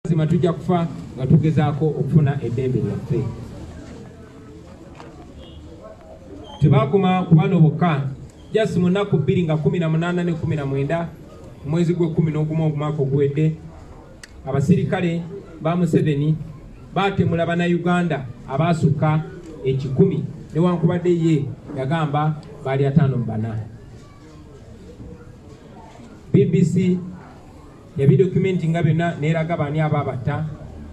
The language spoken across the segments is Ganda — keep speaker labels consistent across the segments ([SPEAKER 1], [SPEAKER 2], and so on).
[SPEAKER 1] Lazima tujja kufa nga tugezaako okufuna eddembe lyaffe. Tebakoma ku bano bokka. Just mu nnaku 2 nga 18 ne 19 mwezi gwe 11 omwaka oguwedde, abasirikale ba Museveni baatemula Bannayuganda abaasukka 10,000 newankubadde ye yagamba baali 5 mu 4. BBC yabidokumenti nga byonna neeraga bani ababatta,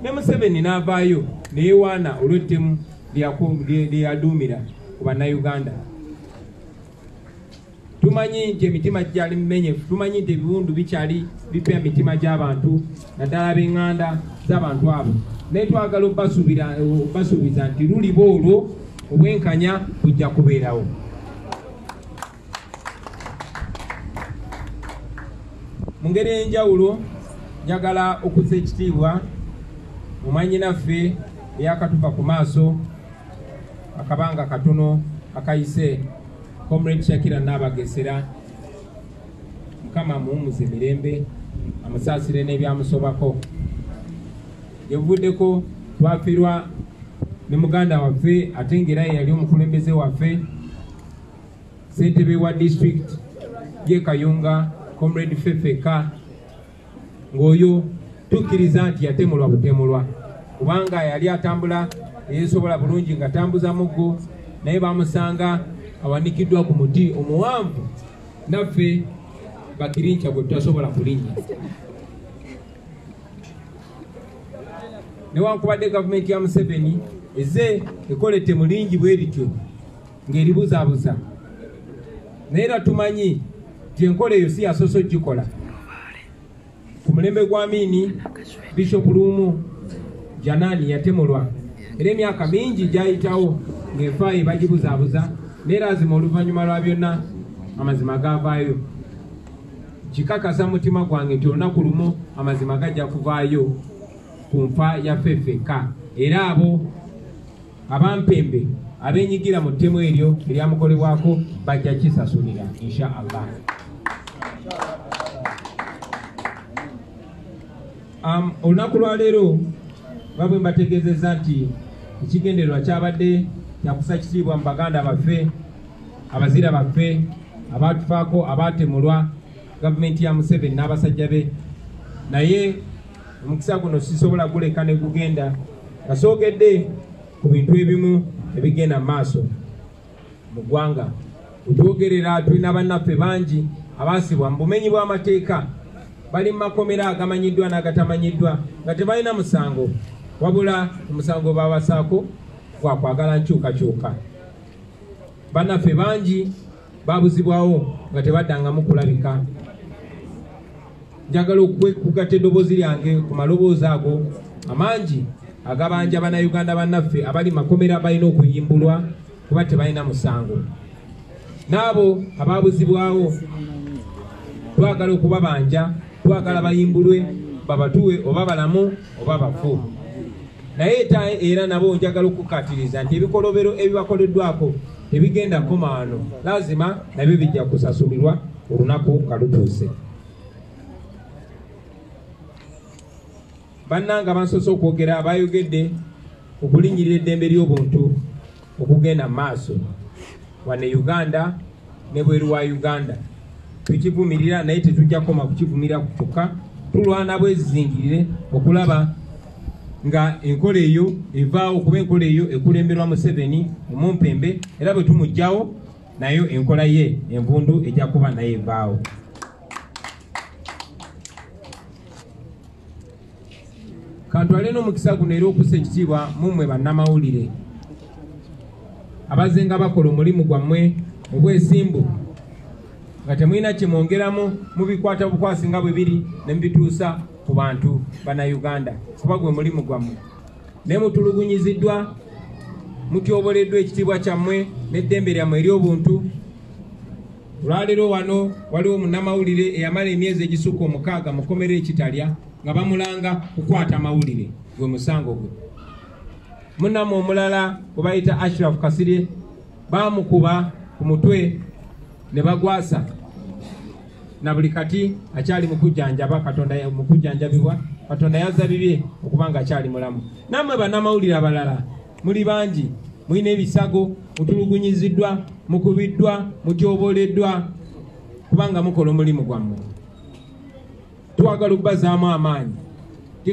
[SPEAKER 1] ne Museveni n'avaayo neyewaana olw'ettemu lyaduumira ku Bannayuganda. Tumanyi nti emitima gyali mmenyefu, tumanyi nti ebiwundu bikyali bipya mitima gy'abantu naddala b'eŋŋanda z'abantu abo, naye twagala obbasuubiza nti luliba olwo obwenkanya bujja kubeerawo. Mu ngeri ey'enjawulo njagala okuzza ekitiibwa mu mwannyinaffe eyakatuva ku maaso akabanga katono akayise, Comrade Shakira Nabagesera. Mukama muwummuze mirembe, amusaasire n'ebyamusobako. Yevuddeko twafiirwa ne muganda waffe ate ng'era ye yali omukulembeze waffe, ssentebe wa district ye Kayunga, Comrade Fefeka, ng'oyo tukkiriza nti yatemulwa butemulwa kubanga yali atambula eyesobola bulungi ng'atambuza muggo, naye bamusanga awanikiddwa ku muti omuwanvu naffe bakirinca bwe tutasobola kulinnya. Newankubadde gavumenti ya Museveni ezze ekolette mulingi bwe lityo ng'eribuzaabuza, naye era tumanyi nti enkola eyo si yasoose ogikola. Ku mulembe gwa Amini, Bishop Luumu Janani yatemulwa era emyaka mingi gyayitawo ng'enfaayo bagibuzaabuza, naye lazima oluvannyuma lwa byonna amazima gaavaayo. Kikakasa mutima gwange nti olunaku lumu amazima gajja kuvaayo ku nfa ya Fefeka, era abo abampembe abeenyigira mu ttemu eryo eryamukolebwako bajja kisasulira insha Allah. Olunaku lwa leero babwe mbategeezezza nti ekigendererwa kyabadde kyakusa kitiibwa mu baganda baffe, abazira baffe abaatufaako, abaatemulwa gavumenti ya Museveni n'abasajja be. Naye omukisa guno sisobola guleka ne gugenda kasoogedde ku bintu ebimu ebigenda mu maaso mu ggwanga. Kutwogerera tulina bannaffe bangi abaasibwa mu bumenyi bw'amateeka, bali mu makomera agamanyiddwa n'agatamanyiddwa nga tebalina musango, wabula omusango babasaako gwa kwagala nkyukakyuka. Bannaffe bangi babuzibwawo nga tebaddangamu kulabika. Njagala okugatta eddoboozi lyange ku maloboozi ago amangi agabanja Bannayuganda bannaffe abali makomera balina okuyimbulwa kuba tebalina musango. N'abo ababuzibwawo twagala okubabanja, twagala bayimbulwe, babatuwe oba balamu oba bafu. Naye era nabo njagala okukatiriza nti ebikolobero ebibakoleddwako tebigenda koma wano, lazima nabyo bijja kusasulirwa olunaku nga lutuuse. Bannanga bansoose okwogera bayogedde okulinnyirira eddembe ly'obuntu okugenda mu maaso wane Uganda ne bweru wa Uganda. Tukivumirira naye tetujja koma kukivumira kyokka, tulwana bwezizingirire okulaba nga enkola eyo evaawo, kuba enkola eyo ekulemberwa Museveni omumpembe, era bwe tumugjawo nayo enkola ye envundu ejja kuba naye evaawo. Kantwale n'omukisa guno era okussa ekitiibwa mummwe bannamawulire abazenga bakola omulimu gwammwe obwesimbu nga temulina kye mwongeramu mu bikwata bukwasi nga bwe biri ne mubituusa ku bantu Bannayuganda, kuba gwe mulimu gwammwe. Naye mutulugunyiziddwa, mutyoboleddwa ekitiibwa kyammwe n'eddembe lyammwe ery'obuntu. Olwaleero wano waliwo munnamawulire eyamala emyezi egisukka 6 mu kkomera ekitalya nga bamulanga kukwata mawulire, gwe musango gwe. Munnammwe omulala gwe bayita Ashraf Kasirye baamukuba ku mutwe ne bagwasa na buli kati akyali mukujjanjaba Katonda mukujjanjabibwa Katonda yazza bibye okuba nga akyali mulamu. Nammwe bannamawulire abalala muli bangi, mulina ebisago, mutulugunyiziddwa, mukubiddwa, mutyoboleddwa kubanga mukola omulimu gwammwe. Twagala okubazaamu amaanyi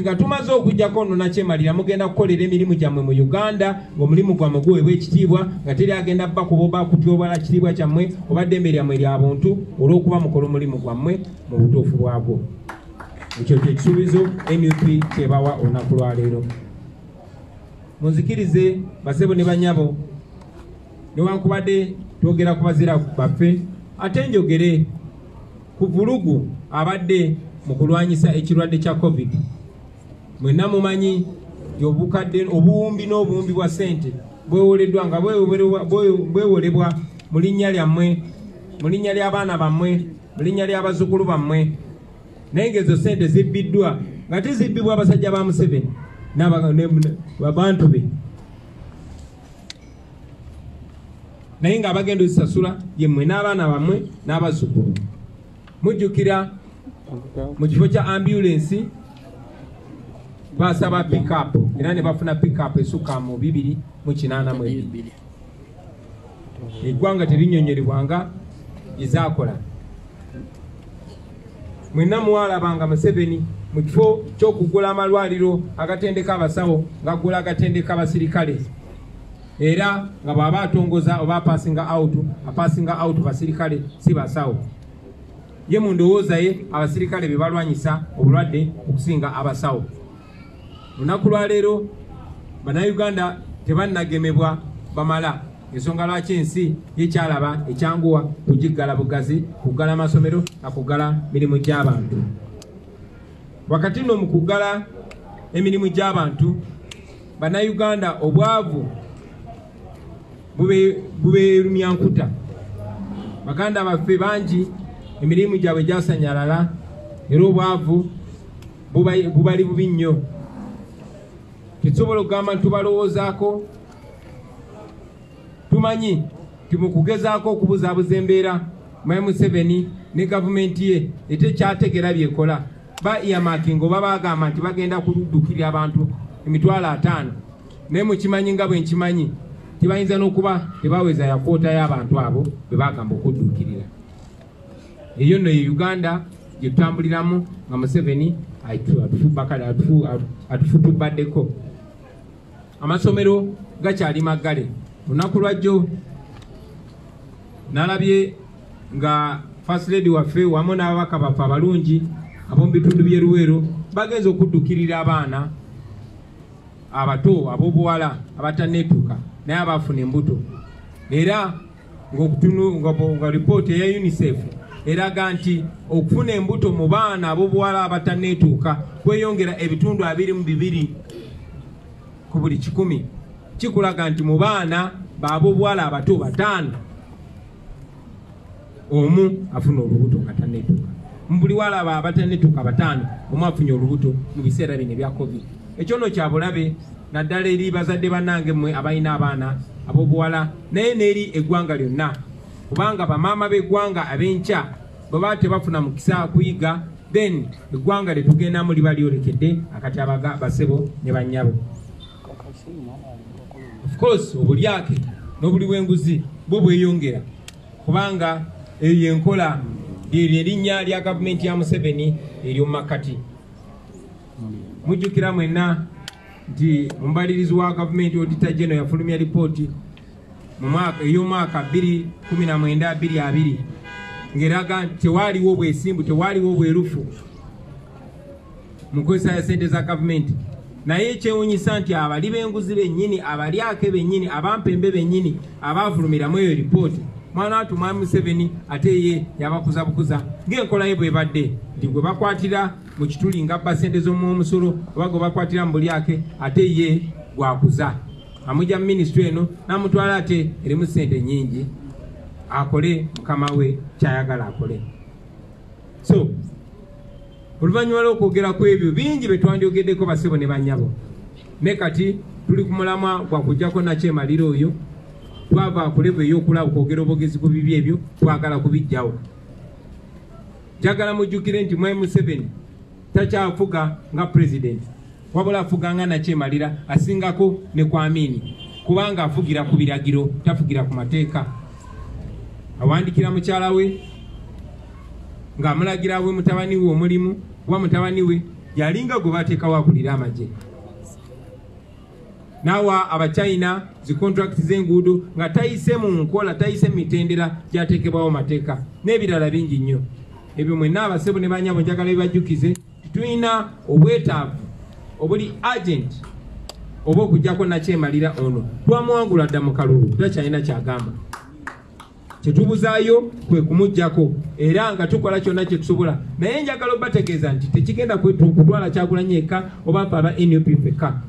[SPEAKER 1] nga tumaze okujjako nno nakyemalira mugenda kukolera emirimu gyammwe mu Uganda ng'omulimu gwammwe guweebwa ekitiibwa nga teri agenda bakuba oba kutyobola kitiibwa kyammwe oba ddembe lyammwe lya buntu olw'okuba mukola omulimu gwammwe mu butuufu bwagwo. Ekyo kye kisuubizo NUP kyebawa olunaku lwa leero. Munzikirize basebo ne banyabo, newankubadde twogera ku bazira baffe, ate njogere ku vulugu abadde mu kulwanyisa ekirwadde kya COVID. Mwenna mumanyi obukadde obuwumbi n'obuwumbi bwa ssente bwewoleddwa nga bwewolebwa mu linnya lyammwe, mu linnya ly'abaana bammwe, mu linnya ly'abazzukulu bammwe. Naye ng'ezo ssente zibbiddwa nga tizibbibwa abasajja ba Museveni n'abantu be, naye ng'abagenda ozisasula yemmwe n'abaana bammwe n'abazzukulu. Mujjukira mu kifo kya ambulensi basaba pick-up era ne bafuna pick-up esukka mu 282. Eggwanga terinyonyorebwanga gyezakola. Mwenna muwalabanga Museveni mu kifo ky'okugula amalwaliro agatendeka abasawo ng'aggula agatendeka abasirikale, era nga bw'aba atongoza oba apasinga out basirikale si basawo. Ye mu ndowooza ye abasirikale be balwanyisa obulwadde okusinga abasawo. Lunaku lwa leero bannayuganda tebannagemebwa bamala, ensonga lwaki ensi yekyalaba ekyanguwa kugiggala bugazi, kuggala amasomero na kuggala mirimu gy'abantu. Wakati nno mu kuggala emirimu gy'abantu, bannayuganda obwavu bubeerumya nkuta. Baganda baffe bangi emirimu gyabwe gyasanyalala era obwavu bubali bubi nnyo. Tetusobola okugamba tubalowoozaako. Tumanyi ti mu kugezaako okubuzaabuza embeera Museveni ne gavumenti ye etekyategera byekola ba earmarking oba bagamba nti bagenda kuduukirira abantu 50,000. Naye mukimanyi nga bwe nkimanyi tibayinza n'okuba tebaweza ya kwota y'abantu abo be bagamba okudduukirira. Eyo nno ye Uganda gye tutambuliramu nga Museveni atufutubaddeko. Amasomero gakyali maggale. Lunaku lwajjo nalabye nga First Lady waffe wamu n'ababaka baffe abalungi ab'omu bitundu by'e Luweero bagenza okuddukirira abaana abato ab'obuwala abatanneetuuka naye abaafuna embuto, era nga ripooti eya UNICEF eraga nti okufuna embuto mu baana ab'obuwala abatanneetuuka kweyongera ebitundu 22 ku buli 100. Kikulaga nti mu baana b'ab'obuwala abato 5 omu afuna olubuto nga tanneetuuka. Mu buli wala abatanneetuuka 5 omu afunye olubuto mu biseera bino ebya COVID. Ekyo nno kya bulabe naddala eri bazadde bannange mmwe abalina abaana ab'obuwala naye n'eri eggwanga lyonna, kubanga bamaama b'eggwanga ab'enkya bwe baba tebafuna mukisa kuyiga, then eggwanga lye tugendamu liba lyolekedde akati abaga basebo ne bannyabo. Of course obulyake n'obuli bw'enguzi bwo bweyongera, kubanga eyo enkola erinnya lya gavumenti ya Museveni ery'omu makkati. Mujjukira mwenna nti ombalirizi wa gavumenti Auditor General yafulumya lipooti ey'omwaka 2019-2020 ng'eraga tewaaliwo bwesimbu, tewaaliwo bwerufu mu nkozesa ya ssente za gavumenti. Naye kyewuunyisa nti abali b'enguzi bennyini, abalyake bennyini, abampembe bennyini abaafulumiramu eyo lipooti, mwana watu Mwami Museveni ate ye yabakuza bukuza ng'enkola ye bwebadde nti gwe bakwatira mu kituli ng'abba ssente z'omusolo oba gwe bakwatira mu bulyake ate ye gwakuza. Amujja mu minisitule eno n'amutwala ate erimu ssente nnyingi akole mukama we kyayagala akole. So oluvannyuma lw'okwogera ku ebyo bingi bye twandyogeddeko basebo ne bannyabo, ne kati tuli ku mulamwa gwa kuggyako nakyemaliro oyo twava ku level ey'okulaba okwogera obwogezi ku bibi ebyo twagala kubiggyawo. Njagala mujjukire nti Mwami Museveni takyafuga nga president wabula afuga nga Nakyemalira asingako ne Kwamini kubanga afugira ku biragiro tafugira ku mateeka awandikira mukyala we ng'amulagira we mutabani we omulimu kuba mutabani we yalinga gwe bateekawo akulira amagye nawa abachina zi contract z'enguudo nga tayise mu nkola tayise mitendera gyateekebwawo mateeka n'ebirala bingi nnyo ebyo mwenna abasebo ne banyabo njagala bibajjukize tulina obwetaavu obuli agent oba okujjako Nakyemalira ono twamuwangula dda mu kalulu takyalina kyagamba kyetubuzaayo kwe kumujjako era nga tukola kyonna kyetusobola naye njagala obategeeza nti tekigenda kutwala Kyagulanyi eka oba aba NUP fekka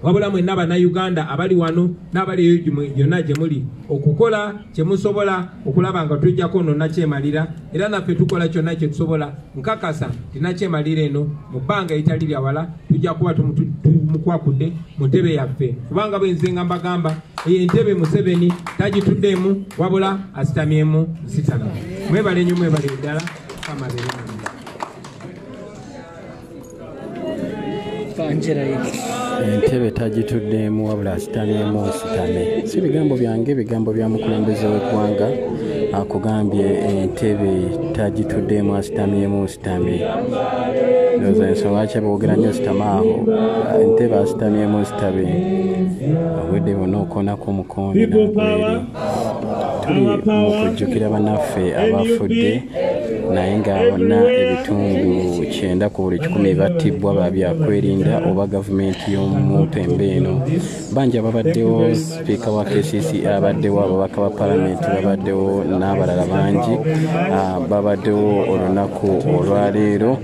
[SPEAKER 1] wabula mwenna Bannayuganda abali wano n'abali yonna gye muli okukola kye musobola okulaba nga tujjako ono Nakyemalira era naffe tukola kyonna kye tusobola nkakasa ti Nakyemalira eno mu bbanga eritali lya wala tujja kuba tumukwakudde mu ntebe yaffe kubanga bwenze nga mbagamba eyo entebe Museveni tagituddeemu wabula asitamyemu sitamye mwebale nnyo mwebale ddala kamabere
[SPEAKER 2] entebe tagituddeemu wabula asitamyemu sitame si bigambo byange bigambo bya mukulembeze w'eggwanga akugambye entebe tagituddeemu asitamyemu sitame ndowooza ensonga ki aboogera nnyo sitame aho entebe asitamyemu sitame obwedde bwonna okoonako omukondi nagweri tuli mu kujjukira bannaffe abafudde naye nga bonna ebitundu 9 ku buli 10 battibwa babyakwerinda oba gavumenti y'omupembe eno bangi ababaddewo sipiika wa KCC abaddewo ababaka ba palamenti babaddewo n'abalala bangi babaddewo olunaku olwaleero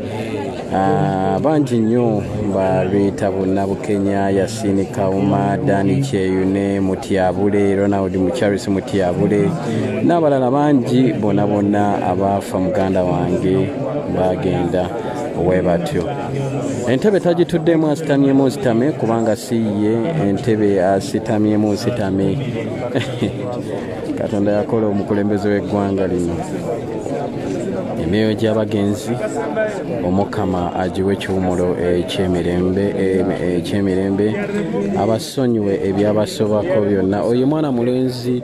[SPEAKER 2] bangi nnyo balwita bonna Bukenya Yasini Kauma Dani Kyeyune Mutyabule Ronald Mucharis Mutyabule n'abalala bangi bonna abaafa muganda wange bagenda webatyo entebe tagituddeemu asitamyemu sitame kubanga siye entebe asitamyemu sitame Katonda yakola omukulembeze w'eggwanga lino emyoyo gy'abagenzi omukama agiwe ekiwumulo ekyemirembe abasonyiwe ebyabasobako byonna oyo mwana mulenzi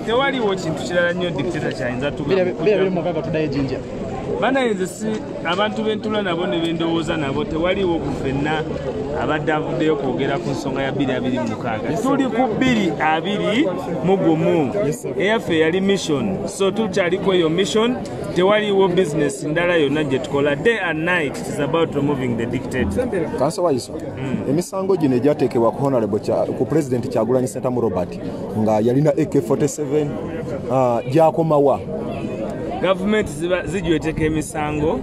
[SPEAKER 3] tewaliwo kintu kirala nnyo dictator kyayinza tubabanayenze si abantu bentula nabo ne bendowooza nabo tewaliwo ku ffenna abadde avuddeyo kwogera ku nsonga ya 2026 tuli ku 2021 eyaffe yali mission so tukyaliko eyo mission tewaliwo business ndala yonna gye tukola day and night it is about removing the dictator
[SPEAKER 4] kanso waiso emisango gino egyateekebwa ku honorable ku president Kyagulanyi Ssentamu Robert nga yalina AK47 gyakomawa
[SPEAKER 3] Government zijweteka emisango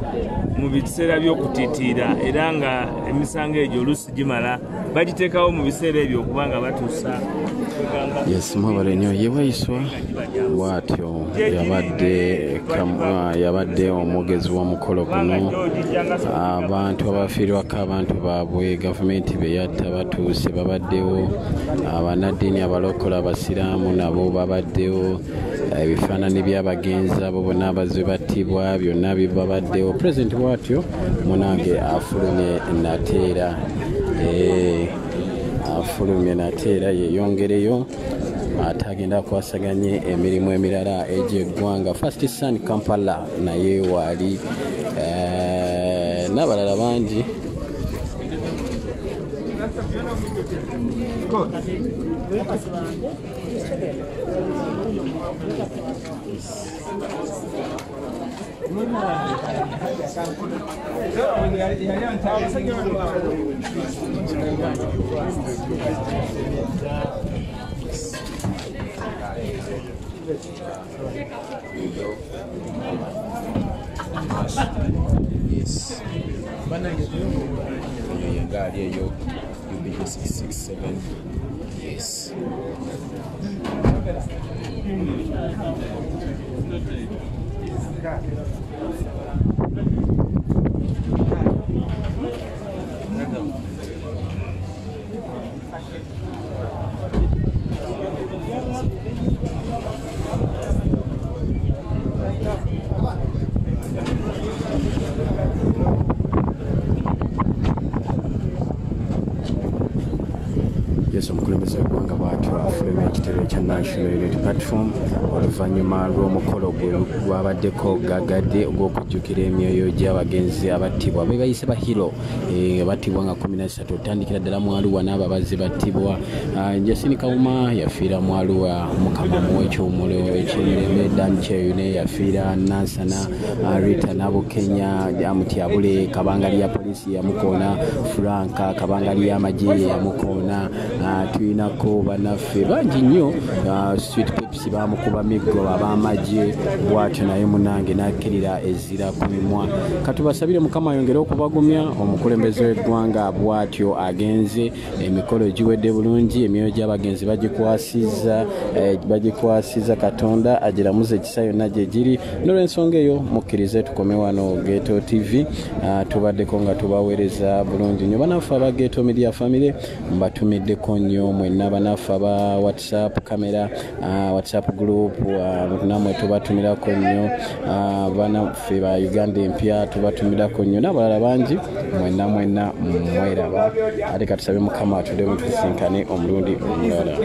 [SPEAKER 3] mu biseera by'okutiitiira era nga emisango egyo oluusi gimala bagiteekawo mu biseera ebyo okubanga batuusa
[SPEAKER 2] yes mwabale nnyo yewaiswa bw'atyo yabadde omwogezi w'omukolo guno abantu abafiirwako abantu baabwe gavumenti be yatta batuuse babaddewo abanaddiini abalokola abasiraamu nabo babaddewo ebifaananyi by'abagenzi abo bonna abazze battibwa byonna bibabaddewo pulezidenti bw'atyo munange afulumye nateera yeyongereyo ate agenda kwasaganye emirimu emirala egy'eggwanga First Sun Kampala naye waali n'abalala bangi
[SPEAKER 5] Yes. UBJ 667. Yes.
[SPEAKER 2] Express omukulembeze w'eggwanga bw'atyo afuluma ekitebe ekya National Unity Platform oluvannyuma lw'omukolo gwabaddeko gagadde ogw'okujjukira emyoyo gy'abagenzi abattibwa be bayise ba hero battibwa nga 13 otandikira ddala mu Arua n'ababazi battibwa. Jasini Kawuma yafiira mu Arua, Mukama muwe ekyomuliro ekireme, Dan Cheyune yafiira Nansana, Rita Nabukenya Jamutyabule, Kabangali ya polisi yamukoona, Franka Kabangali y'amagye yamukoona. Tulinako bannaffe bangi nnyo, Sweet Pepsi bamukuba miggo ab'amagye bw'atyo naye munange n'akkirira ezira ku mimwa. Katubasabire Mukama ayongere okubagumya. Omukulembeze w'eggwanga bw'atyo agenze, emikolo giwedde bulungi, emyoyo gy'abagenzi bagikwasiza Katonda agiramuze ekisa yonna gye giri. N'olw'ensonga eyo mukkirize tukome wano Ghetto TV, tubaddeko nga tubaweereza bulungi nnyo. Banaffe aba Ghetto Media Family mbatumiddeko nnyo, mwenna banaffe aba WhatsApp kamera, WhatsApp group, namwe tubatumirako nnyo, banaffe ba Uganda empya tubatumirako nnyo, n'abalala bangi mwenna mweraba. Ate katusabe Mukama atudde mutusinkane omulundi omulala.